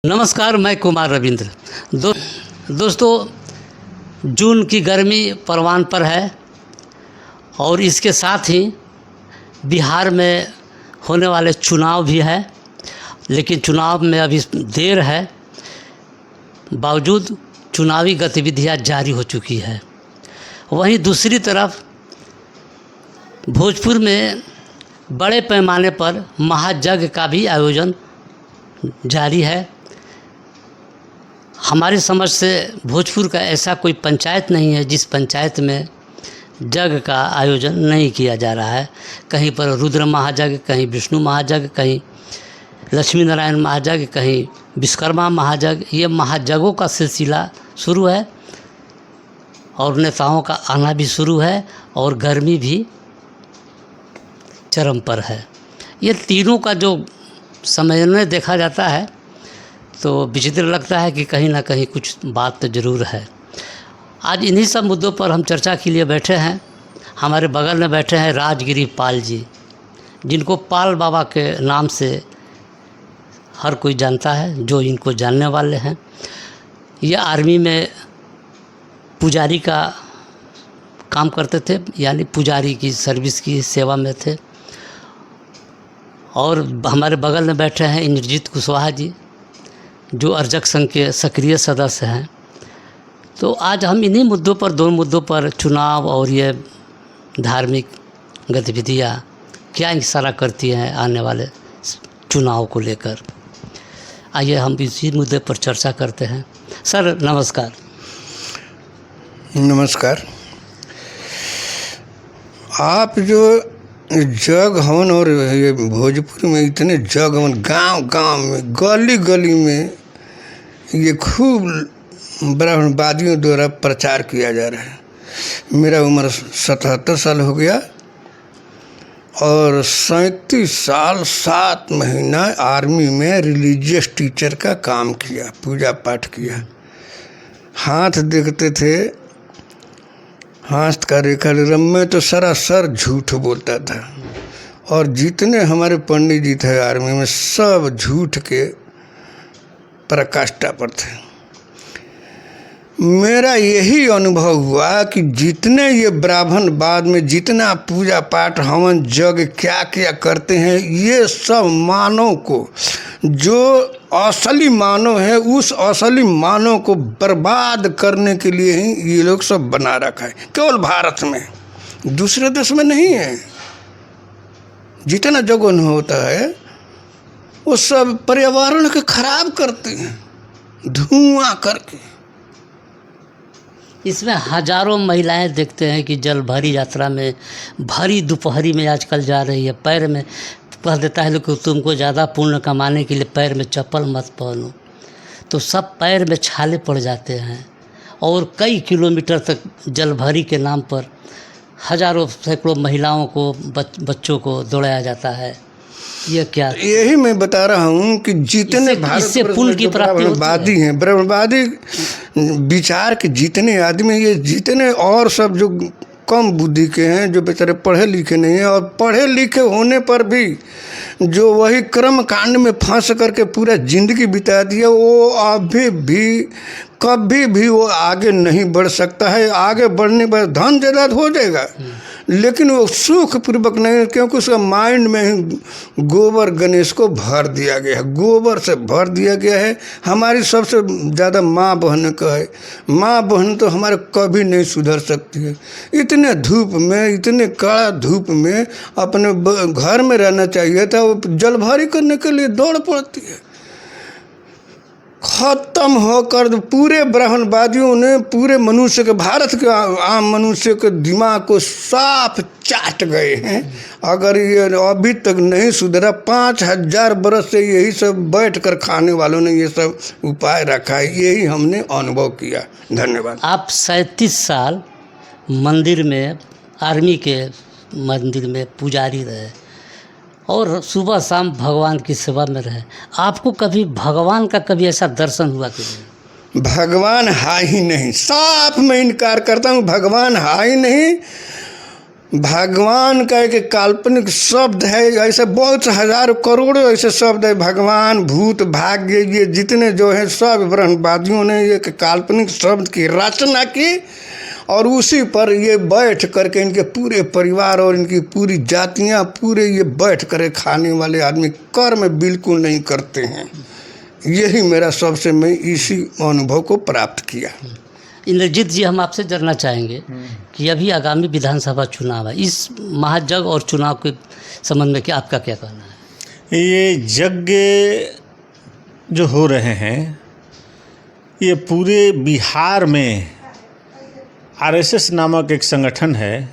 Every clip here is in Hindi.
नमस्कार, मैं कुमार रविंद्र। दोस्तों, जून की गर्मी परवान पर है और इसके साथ ही बिहार में होने वाले चुनाव भी है, लेकिन चुनाव में अभी देर है, बावजूद चुनावी गतिविधियां जारी हो चुकी है। वहीं दूसरी तरफ भोजपुर में बड़े पैमाने पर महायज्ञ का भी आयोजन जारी है। हमारी समझ से भोजपुर का ऐसा कोई पंचायत नहीं है जिस पंचायत में यज्ञ का आयोजन नहीं किया जा रहा है। कहीं पर रुद्र महायज्ञ, कहीं विष्णु महायज्ञ, कहीं लक्ष्मी नारायण महायज्ञ, कहीं विश्वकर्मा महायज्ञ। ये महायज्ञों का सिलसिला शुरू है और नेताओं का आना भी शुरू है और गर्मी भी चरम पर है। ये तीनों का जो समन्वय देखा जाता है तो विचित्र लगता है कि कहीं ना कहीं कुछ बात तो ज़रूर है। आज इन्हीं सब मुद्दों पर हम चर्चा के लिए बैठे हैं। हमारे बगल में बैठे हैं राजगिरी पाल जी, जिनको पाल बाबा के नाम से हर कोई जानता है, जो इनको जानने वाले हैं। ये आर्मी में पुजारी का काम करते थे, यानी पुजारी की सर्विस की सेवा में थे। और हमारे बगल में बैठे हैं इंद्रजीत कुशवाहा जी, जो अर्जक संघ के सक्रिय सदस्य हैं। तो आज हम इन्हीं मुद्दों पर, दोनों मुद्दों पर, चुनाव और ये धार्मिक गतिविधियाँ क्या इशारा करती हैं आने वाले चुनाव को लेकर, आइए हम इसी मुद्दे पर चर्चा करते हैं। सर नमस्कार। नमस्कार। आप जो जग हवन और ये भोजपुर में इतने जग हवन, गांव-गांव में, गली-गली में ये खूब ब्रह्मवादियों द्वारा प्रचार किया जा रहा है। मेरा उम्र 77 साल हो गया और 37 साल 7 महीना आर्मी में रिलीजियस टीचर का काम किया, पूजा पाठ किया। हाथ देखते थे, हाथ का रेखा में तो सरासर झूठ बोलता था। और जितने हमारे पंडित जी थे आर्मी में, सब झूठ के पराकाष्ठा पर थे। मेरा यही अनुभव हुआ कि जितने ये ब्राह्मण बाद में जितना पूजा पाठ हवन यज्ञ क्या क्या करते हैं, ये सब मानव को, जो असली मानव है, उस असली मानव को बर्बाद करने के लिए ही ये लोग सब बना रखा है। केवल भारत में, दूसरे देश में नहीं है। जितना जगन होता है वो सब पर्यावरण के खराब करते हैं, धुआं करके। इसमें हजारों महिलाएं देखते हैं कि जल भरी यात्रा में भरी दोपहरी में आजकल जा रही है। पैर में कह देता है कि तुमको ज़्यादा पुण्य कमाने के लिए पैर में चप्पल मत पहनो, तो सब पैर में छाले पड़ जाते हैं और कई किलोमीटर तक जल भरी के नाम पर हजारों सैकड़ों महिलाओं को, बच्चों को दौड़ाया जाता है। ये क्या? यही मैं बता रहा हूँ कि जितने इससे पुण्य की प्राप्ति ब्रह्मवादी हैं, ब्रह्मवादी विचार के जितने आदमी, ये जितने और सब जो कम बुद्धि के हैं, जो बेचारे पढ़े लिखे नहीं हैं, और पढ़े लिखे होने पर भी जो वही कर्म कांड में फंस करके पूरा ज़िंदगी बिता दिया, वो अभी भी कभी भी वो आगे नहीं बढ़ सकता है। आगे बढ़ने पर धन जायदाद हो जाएगा, लेकिन वो सुखपूर्वक नहीं, क्योंकि उसका माइंड में ही गोबर गणेश को भर दिया गया है, गोबर से भर दिया गया है। हमारी सबसे ज़्यादा माँ बहन का है। माँ बहन तो हमारे कभी नहीं सुधर सकती है। इतने धूप में, इतने कड़ा धूप में अपने घर में रहना चाहिए था, वो जलभरी करने के लिए दौड़ पड़ती है। खत्म होकर पूरे ब्राह्मणवादियों ने पूरे मनुष्य के, भारत के आम मनुष्य के दिमाग को साफ चाट गए हैं। अगर ये अभी तक नहीं सुधरा, 5000 बरस से यही सब बैठ कर खाने वालों ने ये सब उपाय रखा है, यही हमने अनुभव किया। धन्यवाद। आप 37 साल मंदिर में, आर्मी के मंदिर में पुजारी रहे और सुबह शाम भगवान की सेवा में रहे। आपको कभी भगवान का कभी ऐसा दर्शन हुआ कि नहीं? भगवान है ही नहीं, साफ मैं इनकार करता हूँ। भगवान है ही नहीं। भगवान का एक काल्पनिक शब्द है। ऐसे बहुत हजारों करोड़ों ऐसे शब्द है, भगवान, भूत, भाग्य, ये जितने जो है सब ब्रह्मवादियों ने एक काल्पनिक शब्द की रचना की और उसी पर ये बैठ करके इनके पूरे परिवार और इनकी पूरी जातियाँ पूरे ये बैठ कर खाने वाले आदमी कर्म बिल्कुल नहीं करते हैं। यही मेरा सबसे मैं इसी अनुभव को प्राप्त किया। इंद्रजीत जी, हम आपसे जानना चाहेंगे कि अभी आगामी विधानसभा चुनाव है, इस महायज्ञ और चुनाव के संबंध में क्या आपका क्या कहना है? ये यज्ञ जो हो रहे हैं ये पूरे बिहार में आरएसएस नामक एक संगठन है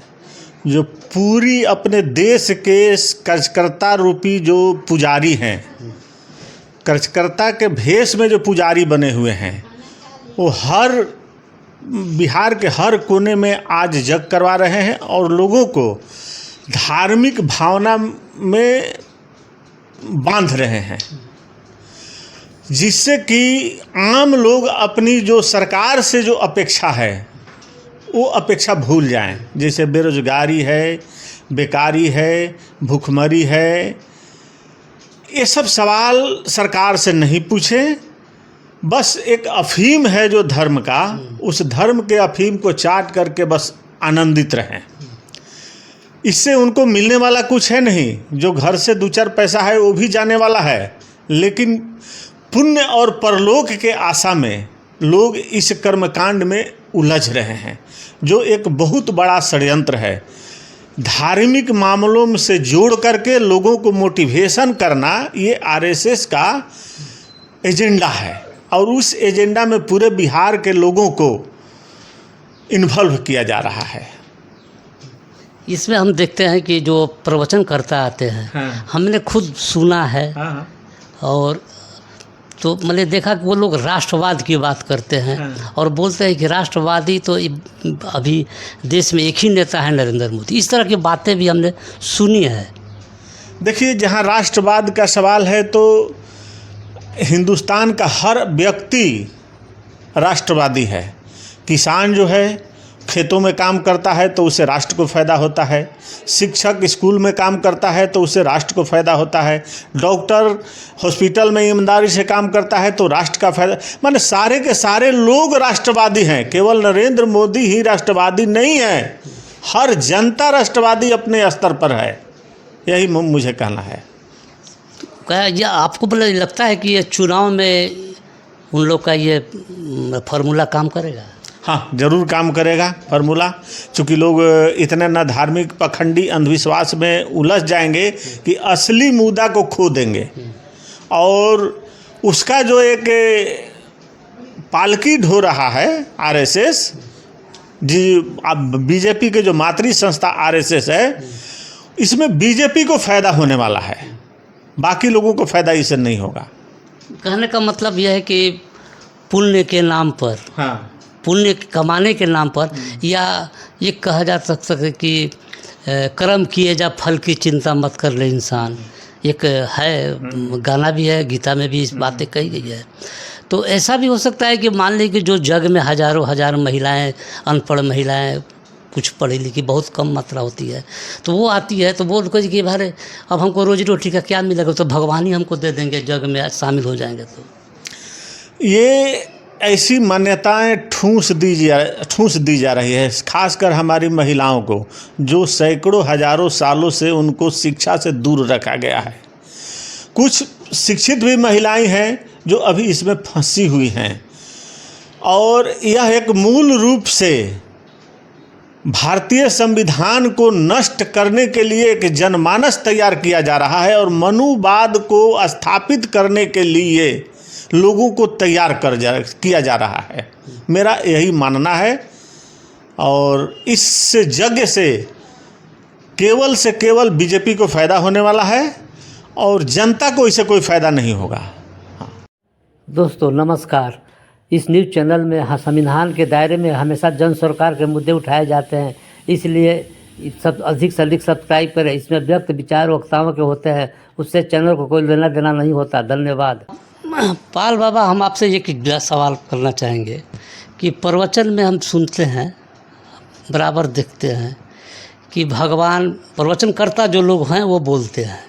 जो पूरी अपने देश के कार्यकर्ता रूपी जो पुजारी हैं, कार्यकर्ता के भेष में जो पुजारी बने हुए हैं, वो हर बिहार के हर कोने में आज यज्ञ करवा रहे हैं और लोगों को धार्मिक भावना में बांध रहे हैं, जिससे कि आम लोग अपनी जो सरकार से जो अपेक्षा है वो अपेक्षा भूल जाएं। जैसे बेरोजगारी है, बेकारी है, भूखमरी है, ये सब सवाल सरकार से नहीं पूछें। बस एक अफीम है जो धर्म का, उस धर्म के अफीम को चाट करके बस आनंदित रहें। इससे उनको मिलने वाला कुछ है नहीं, जो घर से 2-4 पैसा है वो भी जाने वाला है, लेकिन पुण्य और परलोक के आशा में लोग इस कर्मकांड में उलझ रहे हैं, जो एक बहुत बड़ा षड्यंत्र है। धार्मिक मामलों से जोड़ करके लोगों को मोटिवेशन करना ये आरएसएस का एजेंडा है और उस एजेंडा में पूरे बिहार के लोगों को इन्वॉल्व किया जा रहा है। इसमें हम देखते हैं कि जो प्रवचन करता आते हैं, हाँ। हमने खुद सुना है, हाँ। और तो मैंने देखा कि वो लोग राष्ट्रवाद की बात करते हैं, हाँ। और बोलते हैं कि राष्ट्रवादी तो अभी देश में एक ही नेता है, नरेंद्र मोदी। इस तरह की बातें भी हमने सुनी है। देखिए, जहाँ राष्ट्रवाद का सवाल है तो हिंदुस्तान का हर व्यक्ति राष्ट्रवादी है। किसान जो है खेतों में काम करता है तो उससे राष्ट्र को फ़ायदा होता है, शिक्षक स्कूल में काम करता है तो उससे राष्ट्र को फ़ायदा होता है, डॉक्टर हॉस्पिटल में ईमानदारी से काम करता है तो राष्ट्र का फायदा। माने सारे के सारे लोग राष्ट्रवादी हैं, केवल नरेंद्र मोदी ही राष्ट्रवादी नहीं है, हर जनता राष्ट्रवादी अपने स्तर पर है। यही मुझे कहना है। क्या ये आपको लगता है कि ये चुनाव में उन लोग का ये फार्मूला काम करेगा? हाँ, ज़रूर काम करेगा फार्मूला, चूँकि लोग इतने न धार्मिक पखंडी अंधविश्वास में उलझ जाएंगे कि असली मुद्दा को खो देंगे, और उसका जो एक पालकी ढो रहा है आरएसएस जी, अब बीजेपी के जो मातृ संस्था आरएसएस है, इसमें बीजेपी को फ़ायदा होने वाला है, बाकी लोगों को फ़ायदा इससे नहीं होगा। कहने का मतलब यह है कि पुण्य के नाम पर, हाँ, पुण्य कमाने के नाम पर, या ये कहा जा सकता है कि कर्म किए जा फल की चिंता मत कर ले इंसान। एक है गाना भी है, गीता में भी इस बातें कही गई है। तो ऐसा भी हो सकता है कि मान लीजिए कि जो जग में हजारों महिलाएं, अनपढ़ महिलाएं, कुछ पढ़ी लिखी बहुत कम मात्रा होती है, तो वो आती है तो वो उनको कि भाई अब हमको रोजी रोटी का क्या मिलेगा, तो भगवान ही हमको दे देंगे, जग में शामिल हो जाएंगे। तो ये ऐसी मान्यताएं ठूंस दी जा रही है, खासकर हमारी महिलाओं को, जो सैकड़ों हजारों सालों से उनको शिक्षा से दूर रखा गया है। कुछ शिक्षित भी महिलाएं हैं जो अभी इसमें फंसी हुई हैं, और यह एक मूल रूप से भारतीय संविधान को नष्ट करने के लिए एक जनमानस तैयार किया जा रहा है, और मनुवाद को स्थापित करने के लिए लोगों को तैयार किया जा रहा है। मेरा यही मानना है, और इस यज्ञ से केवल बीजेपी को फ़ायदा होने वाला है और जनता को इससे कोई फ़ायदा नहीं होगा। दोस्तों नमस्कार। इस न्यूज़ चैनल में संविधान के दायरे में हमेशा जन सरकार के मुद्दे उठाए जाते हैं, इसलिए सब अधिक से अधिक सब्सक्राइब करें। इसमें व्यक्त विचार वक्ताओं के होते हैं, उससे चैनल को कोई लेना देना नहीं होता। धन्यवाद। पाल बाबा, हम आपसे एक सवाल करना चाहेंगे कि प्रवचन में हम सुनते हैं, बराबर देखते हैं कि भगवान प्रवचनकर्ता जो लोग हैं वो बोलते हैं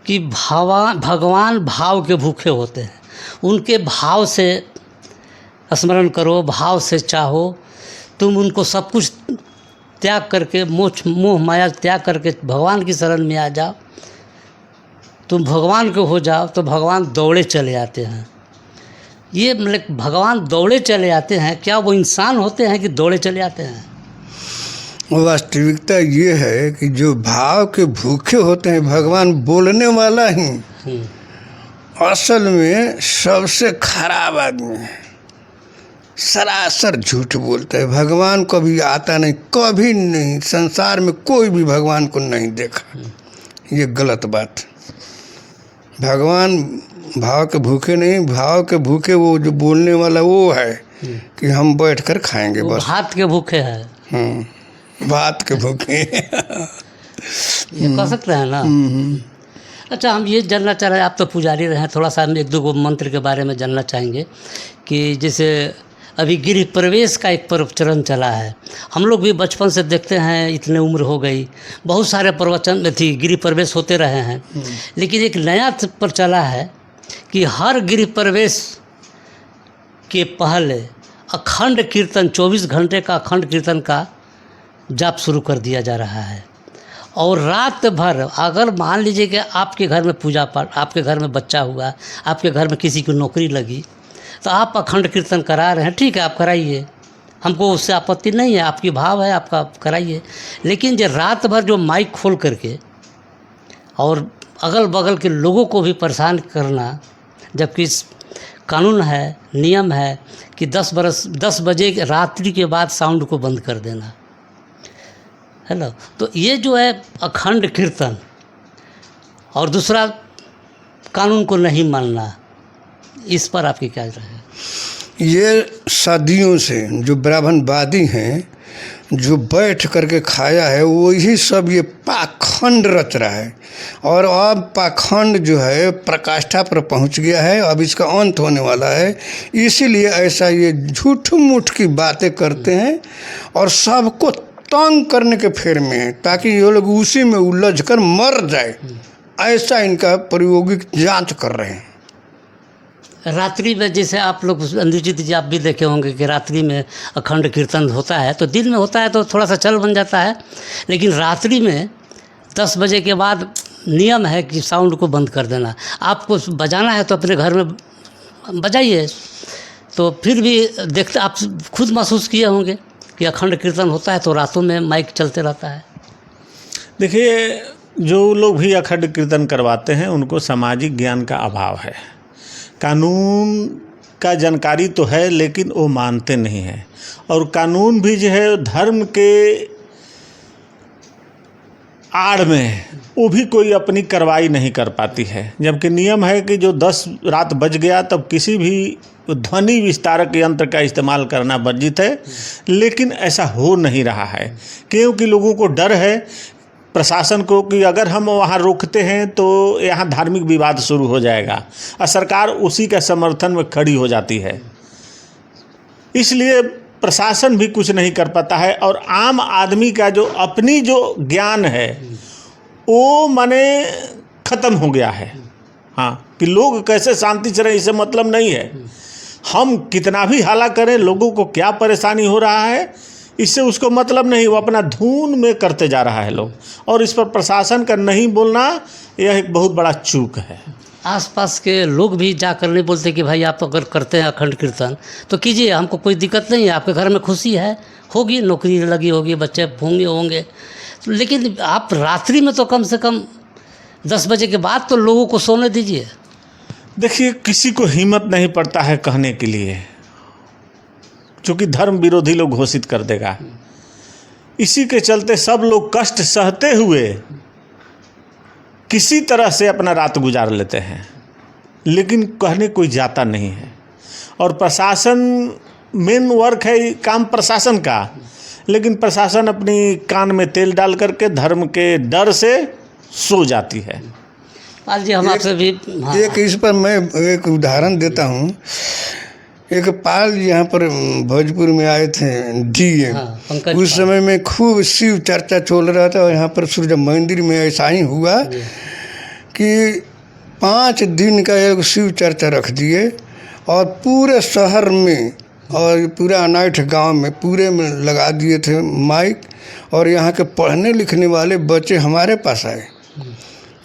कि भगवान भाव के भूखे होते हैं, उनके भाव से स्मरण करो, भाव से चाहो, तुम उनको सब कुछ त्याग करके मोह माया त्याग करके भगवान की शरण में आ जाओ, तुम भगवान को हो जाओ तो भगवान दौड़े चले आते हैं। ये मतलब भगवान दौड़े चले आते हैं, क्या वो इंसान होते हैं कि दौड़े चले आते हैं? वास्तविकता ये है कि जो भाव के भूखे होते हैं, भगवान बोलने वाला ही असल में सबसे खराब आदमी है, सरासर झूठ बोलता है। भगवान कभी आता नहीं, कभी नहीं, संसार में कोई भी भगवान को नहीं देखा, ये गलत बात। भगवान भाव के भूखे नहीं, भाव के भूखे वो जो बोलने वाला वो है कि हम बैठ कर खाएंगे, बस भात के भूखे है, बात के भूखे ये कह सकते हैं ना। अच्छा, हम ये जानना चाह रहे हैं, आप तो पुजारी रहे हैं, थोड़ा सा हम एक दो मंत्र के बारे में जानना चाहेंगे कि जैसे अभी गृह प्रवेश का एक प्रवचन चला है, हम लोग भी बचपन से देखते हैं, इतने उम्र हो गई, बहुत सारे प्रवचन थी गृह प्रवेश होते रहे हैं, लेकिन एक नया पर चला है कि हर गृह प्रवेश के पहले अखंड कीर्तन, 24 घंटे का अखंड कीर्तन का जाप शुरू कर दिया जा रहा है। और रात भर अगर मान लीजिए कि आपके घर में पूजा पाठ, आपके घर में बच्चा हुआ, आपके घर में किसी की नौकरी लगी, तो आप अखंड कीर्तन करा रहे हैं, ठीक है, आप कराइए, हमको उससे आपत्ति नहीं है, आपकी भाव है, आपका कराइए। लेकिन जो रात भर जो माइक खोल करके और अगल बगल के लोगों को भी परेशान करना, जबकि कानून है, नियम है कि 10 बजे रात्रि के बाद साउंड को बंद कर देना, है ना। तो ये जो है अखंड कीर्तन और दूसरा कानून को नहीं मानना, इस पर आपकी क्या राय है? ये सदियों से जो ब्राह्मणवादी हैं, जो बैठ करके खाया है, वही सब ये पाखंड रच रहा है। और अब पाखंड जो है प्रकाष्ठा पर पहुंच गया है, अब इसका अंत होने वाला है। इसीलिए ऐसा ये झूठ मूठ की बातें करते हैं और सबको तंग करने के फेर में है, ताकि ये लोग उसी में उलझ कर मर जाए, ऐसा इनका प्रायोगिक जांच कर रहे हैं। रात्रि में जैसे आप लोग अनुचित जी आप भी देखे होंगे कि रात्रि में अखंड कीर्तन होता है, तो दिन में होता है तो थोड़ा सा चल बन जाता है, लेकिन रात्रि में 10 बजे के बाद नियम है कि साउंड को बंद कर देना। आपको बजाना है तो अपने घर में बजाइए, तो फिर भी देखते आप खुद महसूस किए होंगे कि अखंड कीर्तन होता है तो रातों में माइक चलते रहता है। देखिए, जो लोग भी अखंड कीर्तन करवाते हैं उनको सामाजिक ज्ञान का अभाव है, कानून का जानकारी तो है लेकिन वो मानते नहीं हैं। और कानून भी जो है धर्म के आड़ में वो भी कोई अपनी कार्रवाई नहीं कर पाती है, जबकि नियम है कि जो 10 रात बज गया तब किसी भी ध्वनि विस्तारक यंत्र का इस्तेमाल करना वर्जित है। लेकिन ऐसा हो नहीं रहा है, क्योंकि लोगों को डर है प्रशासन को कि अगर हम वहाँ रोकते हैं तो यहाँ धार्मिक विवाद शुरू हो जाएगा, और सरकार उसी के समर्थन में खड़ी हो जाती है। इसलिए प्रशासन भी कुछ नहीं कर पाता है, और आम आदमी का जो अपनी जो ज्ञान है वो माने ख़त्म हो गया है। हाँ, कि लोग कैसे शांति से रहें इससे मतलब नहीं है, हम कितना भी हल्ला करें, लोगों को क्या परेशानी हो रहा है इससे उसको मतलब नहीं, वो अपना धुन में करते जा रहा है लोग। और इस पर प्रशासन का नहीं बोलना यह एक बहुत बड़ा चूक है। आसपास के लोग भी जाकर नहीं बोलते कि भाई आप अगर करते हैं अखंड कीर्तन तो कीजिए, हमको कोई दिक्कत नहीं है, आपके घर में खुशी है, होगी, नौकरी लगी होगी, बच्चे होंगे, लेकिन आप रात्रि में तो कम से कम 10 बजे के बाद तो लोगों को सोने दीजिए। देखिए, किसी को हिम्मत नहीं पड़ता है कहने के लिए, क्योंकि धर्म विरोधी लोग घोषित कर देगा। इसी के चलते सब लोग कष्ट सहते हुए किसी तरह से अपना रात गुजार लेते हैं, लेकिन कहने कोई जाता नहीं है। और प्रशासन मेन वर्क है काम प्रशासन का, लेकिन प्रशासन अपनी कान में तेल डाल करके धर्म के डर से सो जाती है। पाल जी, हम आपसे भी एक इस पर मैं एक उदाहरण देता हूँ। एक पाल यहाँ पर भोजपुर में आए थे डीएम। हाँ, पंकज उस समय में खूब शिव चर्चा चल रहा था और यहाँ पर सूर्य मंदिर में ऐसा ही हुआ कि 5 दिन का एक शिव चर्चा रख दिए और पूरे शहर में और पूरा अनाइठ गांव में पूरे में लगा दिए थे माइक। और यहाँ के पढ़ने लिखने वाले बच्चे हमारे पास आए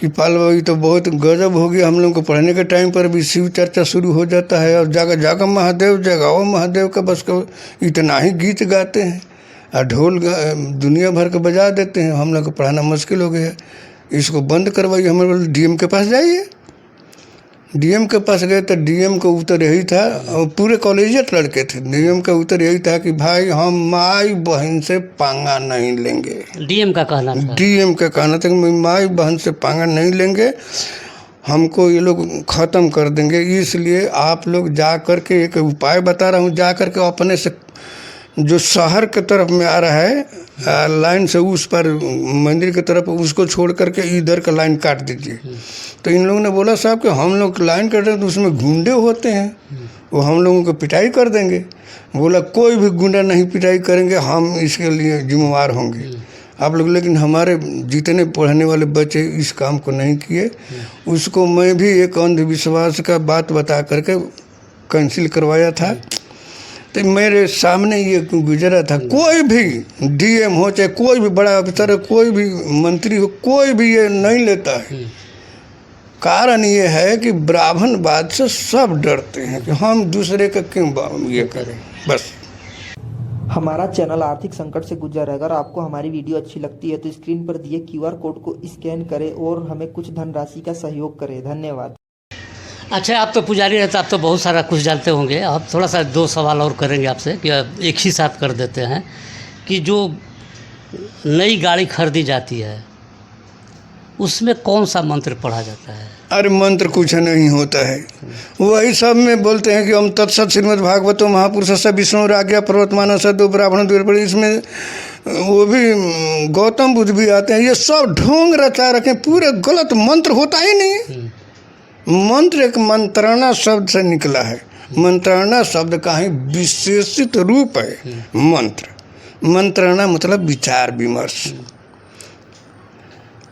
कि पाल भाई तो बहुत गजब हो गया, हम लोग को पढ़ने के टाइम पर भी शिव चर्चा शुरू हो जाता है और जाकर जाकर महादेव जगाओ महादेव का, बस को इतना ही गीत गाते हैं और ढोल दुनिया भर के बजा देते हैं, हम लोग को पढ़ाना मुश्किल हो गया, इसको बंद करवाइए। हम बोले डीएम के पास जाइए। डीएम के पास गए तो डीएम का उत्तर यही था, और पूरे कॉलेजिएट लड़के थे, डीएम का उत्तर यही था कि भाई हम माई बहन से पंगा नहीं लेंगे। डीएम का कहना था, डीएम का कहना था कि माई बहन से पंगा नहीं लेंगे, हमको ये लोग ख़त्म कर देंगे, इसलिए आप लोग जा कर के एक उपाय बता रहा हूँ, जा कर के अपने से जो शहर के तरफ में आ रहा है लाइन से उस पर मंदिर की तरफ, उसको छोड़ करके इधर का लाइन काट दीजिए। तो इन लोगों ने बोला साहब कि हम लोग लाइन काट रहे हैं तो उसमें गुंडे होते हैं, वो हम लोगों को पिटाई कर देंगे। बोला कोई भी गुंडा नहीं पिटाई करेंगे, हम इसके लिए जिम्मेवार होंगे आप लोग। लेकिन हमारे जितने पढ़ने वाले बच्चे इस काम को नहीं किए, उसको मैं भी एक अंधविश्वास का बात बता करके कैंसिल करवाया था। तो मेरे सामने ये गुजरा था, कोई भी डीएम हो चाहे कोई भी बड़ा अफसर हो, कोई भी मंत्री हो, कोई भी ये नहीं लेता है। कारण ये है कि ब्राह्मणवाद से सब डरते हैं कि हम दूसरे का क्यों ये करें। बस हमारा चैनल आर्थिक संकट से गुजर है। अगर आपको हमारी वीडियो अच्छी लगती है तो स्क्रीन पर दिए QR कोड को स्कैन करें और हमें कुछ धनराशि का सहयोग करें। धन्यवाद। अच्छा, आप तो पुजारी रहते, आप तो बहुत सारा कुछ जानते होंगे। आप थोड़ा सा 2 सवाल और करेंगे आपसे कि एक ही साथ कर देते हैं कि जो नई गाड़ी खरीदी जाती है उसमें कौन सा मंत्र पढ़ा जाता है? अरे मंत्र कुछ नहीं होता है, वही सब में बोलते हैं कि हम तत्सत श्रीमद् भागवतो महापुरुष विष्णु राज्ञा पर्वतमान से 2 ब्राह्मण 2 पड़े, इसमें वो भी गौतम बुद्ध भी आते हैं। ये सब ढोंग रचा रखें, पूरे गलत मंत्र होता ही नहीं है। मंत्र एक मंत्रणा शब्द से निकला है, मंत्रणा शब्द का ही विशेषित रूप है मंत्र। मंत्रणा मतलब विचार विमर्श,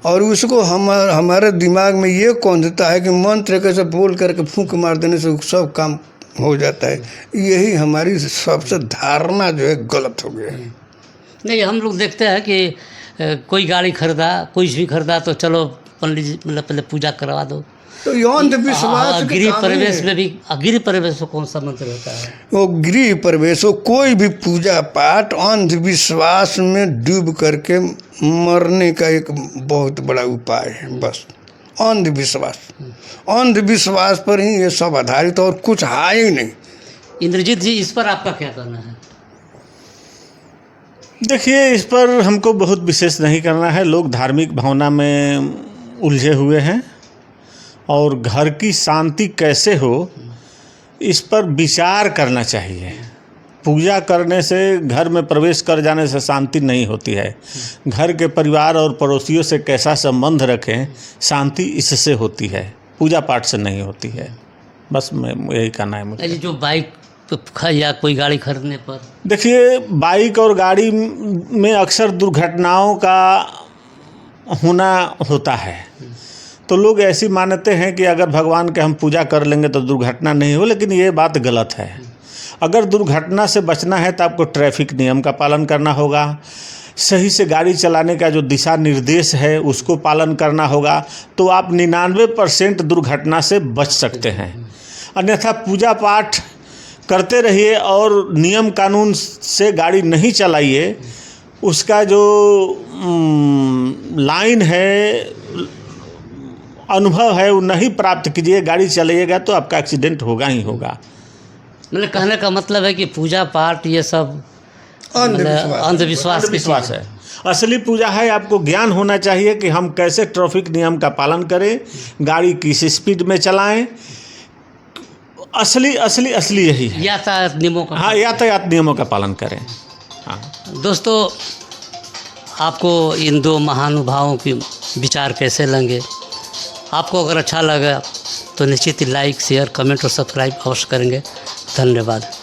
और उसको हमारे दिमाग में ये कौंधता है कि मंत्र कैसे बोल करके फूंक मार देने से सब काम हो जाता है। यही हमारी सबसे धारणा जो है गलत हो गया है। नहीं, हम लोग देखते हैं कि कोई गाड़ी खरीदा, कुछ भी खरीदा तो चलो पंडित जी मतलब पहले पूजा करवा दो। तो ये अंधविश्वास गृह प्रवेश में भी, गृह प्रवेश में कौन सा मंत्र होता है? वो गृह प्रवेश हो, कोई भी पूजा पाठ अंधविश्वास में डूब करके मरने का एक बहुत बड़ा उपाय है। बस अंधविश्वास, अंधविश्वास पर ही ये सब आधारित और कुछ है ही नहीं। इंद्रजीत जी, इस पर आपका क्या कहना है? देखिए, इस पर हमको बहुत विशेष नहीं करना है। लोग धार्मिक भावना में उलझे हुए हैं और घर की शांति कैसे हो इस पर विचार करना चाहिए। पूजा करने से, घर में प्रवेश कर जाने से शांति नहीं होती है। घर के परिवार और पड़ोसियों से कैसा संबंध रखें, शांति इससे होती है, पूजा पाठ से नहीं होती है। बस मैं यही कहना है मुझे। जो बाइक या कोई गाड़ी खरीदने पर, देखिए, बाइक और गाड़ी में अक्सर दुर्घटनाओं का होना होता है, तो लोग ऐसी मानते हैं कि अगर भगवान के हम पूजा कर लेंगे तो दुर्घटना नहीं हो, लेकिन ये बात गलत है। अगर दुर्घटना से बचना है तो आपको ट्रैफिक नियम का पालन करना होगा, सही से गाड़ी चलाने का जो दिशा निर्देश है उसको पालन करना होगा, तो आप 99% दुर्घटना से बच सकते हैं। अन्यथा पूजा पाठ करते रहिए और नियम कानून से गाड़ी नहीं चलाइए, उसका जो लाइन है, अनुभव है, वो नहीं प्राप्त कीजिए, गाड़ी चलाइएगा तो आपका एक्सीडेंट होगा ही होगा। मतलब कहने का मतलब है कि पूजा पाठ ये सब अंधविश्वास है। असली पूजा है, आपको ज्ञान होना चाहिए कि हम कैसे ट्रैफिक नियम का पालन करें, गाड़ी किस स्पीड में चलाएं। असली असली असली यही है, यातायात नियमों का। हाँ, यातायात नियमों का पालन करें। हाँ दोस्तों, आपको इन 2 महानुभावों के विचार कैसे लगे? आपको अगर अच्छा लगा तो निश्चित ही लाइक, शेयर, कमेंट और सब्सक्राइब अवश्य करेंगे। धन्यवाद।